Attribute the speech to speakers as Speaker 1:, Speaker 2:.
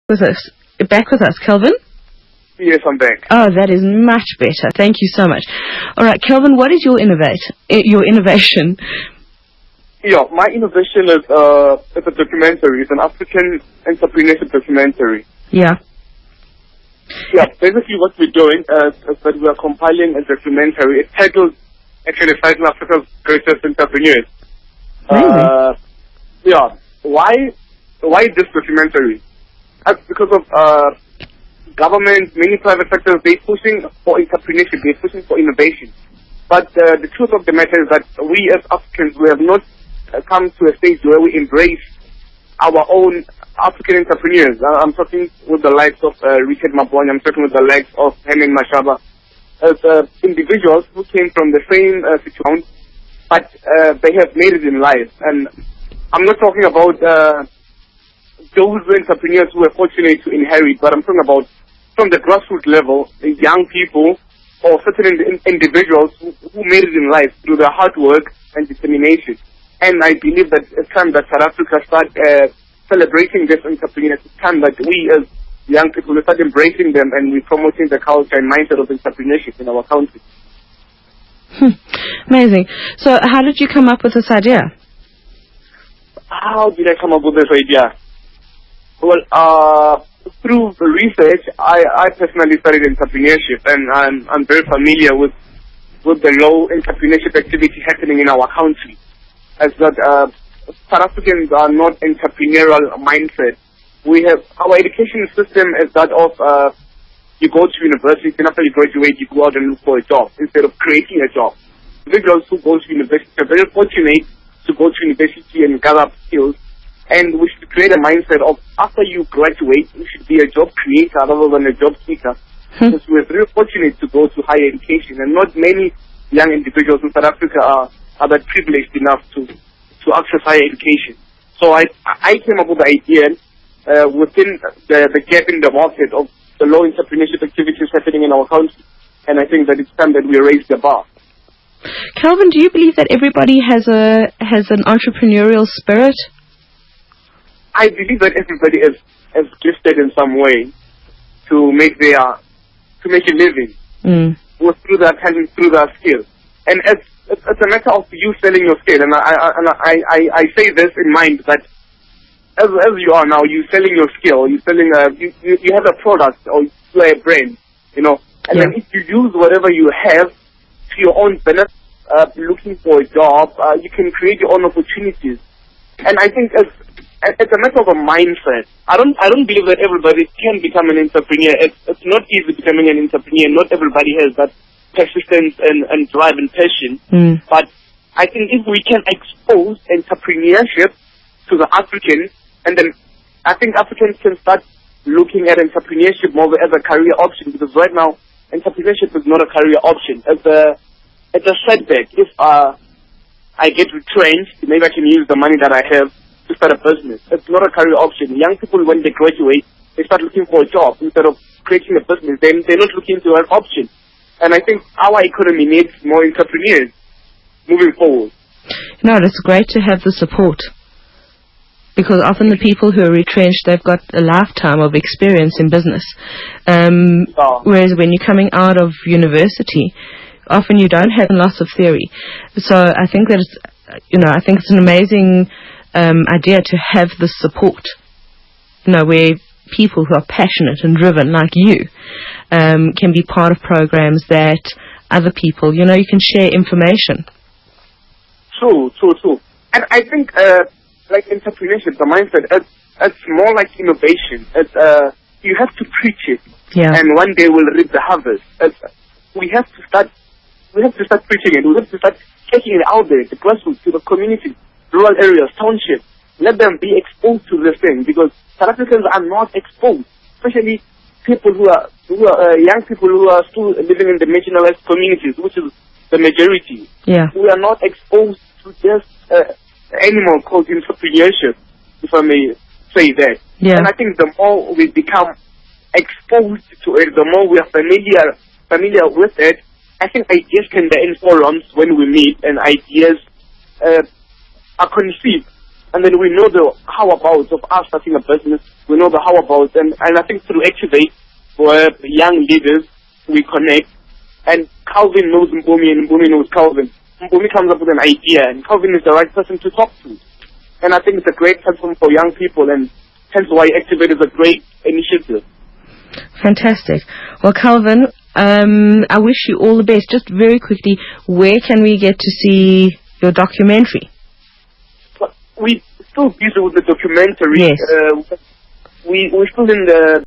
Speaker 1: with us, Calvin?
Speaker 2: Yes, I'm back.
Speaker 1: Oh, that is much better. Thank you so much. All right, Calvin, what is your innovation?
Speaker 2: Yeah, my innovation is a documentary. It's an African entrepreneurship documentary.
Speaker 1: Yeah.
Speaker 2: Yeah, basically what we're doing is that we are compiling a documentary. It's titled Africa's Greatest Entrepreneurs. Yeah, why this documentary? Because of government, many private sectors, they're pushing for entrepreneurship, they're pushing for innovation. But the truth of the matter is that we as Africans, we have not come to a stage where we embrace our own African entrepreneurs. I'm talking with the likes of Richard Mabonye, I'm talking with the likes of Henry Mashaba, as individuals who came from the same situation, but they have made it in life. And I'm not talking about those entrepreneurs who were fortunate to inherit, but I'm talking about from the grassroots level, the young people or certain individuals who made it in life through their hard work and determination. And I believe that it's time that South Africa start celebrating this entrepreneurs. It's time that we as young people we start embracing them and we're promoting the culture and mindset of entrepreneurship in our country.
Speaker 1: Amazing. So how did you come up with this idea?
Speaker 2: How did I come up with this idea? Well, through the research, I personally studied entrepreneurship, and I'm very familiar with the low entrepreneurship activity happening in our country. As that South Africans are not entrepreneurial mindset. We have our education system is that of you go to university, and after you graduate, you go out and look for a job instead of creating a job. Individuals who go to university are very fortunate to go to university and gather up skills. And we should create a mindset of after you graduate, you should be a job creator rather than a job seeker. Because we're very fortunate to go to higher education, and not many young individuals in South Africa are that privileged enough to access higher education. So I came up with the idea within the gap in the market of the low entrepreneurship activities happening in our country, and I think that it's time that we raise the bar.
Speaker 1: Calvin, do you believe that everybody has an entrepreneurial spirit?
Speaker 2: I believe that everybody is gifted in some way to make a living through their talent, through their skill, and it's a matter of you selling your skill. And I say this in mind that as you are now, you selling your skill, you selling you have a product or you are a brand, and then if you use whatever you have to your own benefit, looking for a job, you can create your own opportunities, and I think it's a matter of a mindset. I don't believe that everybody can become an entrepreneur. It's not easy becoming an entrepreneur. Not everybody has that persistence and drive and passion. But I think if we can expose entrepreneurship to the African, and then I think Africans can start looking at entrepreneurship more as a career option, because right now entrepreneurship is not a career option. It's a setback. If I get retrenched, maybe I can use the money that I have to start a business. It's not a career option. Young people, when they graduate, they start looking for a job instead of creating a business. Then they're not looking to an option. And I think our economy needs more entrepreneurs moving forward.
Speaker 1: No, it's great to have the support, because often the people who are retrenched, they've got a lifetime of experience in business. Whereas when you're coming out of university, often you don't have lots of theory. So I think that it's an amazing idea to have the support, where people who are passionate and driven like you can be part of programs that other people, you can share information.
Speaker 2: True. And I think like entrepreneurship, the mindset, it's more like innovation. It's you have to preach it, and one day we'll reap the harvest. We have to start preaching it. We have to start taking it out there, the grassroots, to the community, rural areas, townships. Let them be exposed to this thing, because South Africans are not exposed, especially people who are young people who are still living in the marginalized communities, which is the majority. We are not exposed to just animal called entrepreneurship, if I may say that. And I think the more we become exposed to it, the more we are familiar with it, I think ideas can be in forums when we meet, and ideas are conceived and then we know the how-abouts of us starting a business. We know the how-abouts, and I think through Activate, where young leaders, we connect, and Calvin knows Mpumi, and Mpumi knows Calvin. Mpumi comes up with an idea, and Calvin is the right person to talk to. And I think it's a great platform for young people, and hence why Activate is a great initiative.
Speaker 1: Fantastic. Well, Calvin, I wish you all the best. Just very quickly, where can we get to see your documentary?
Speaker 2: We're still busy with the documentary.
Speaker 1: Yes.
Speaker 2: We're still in the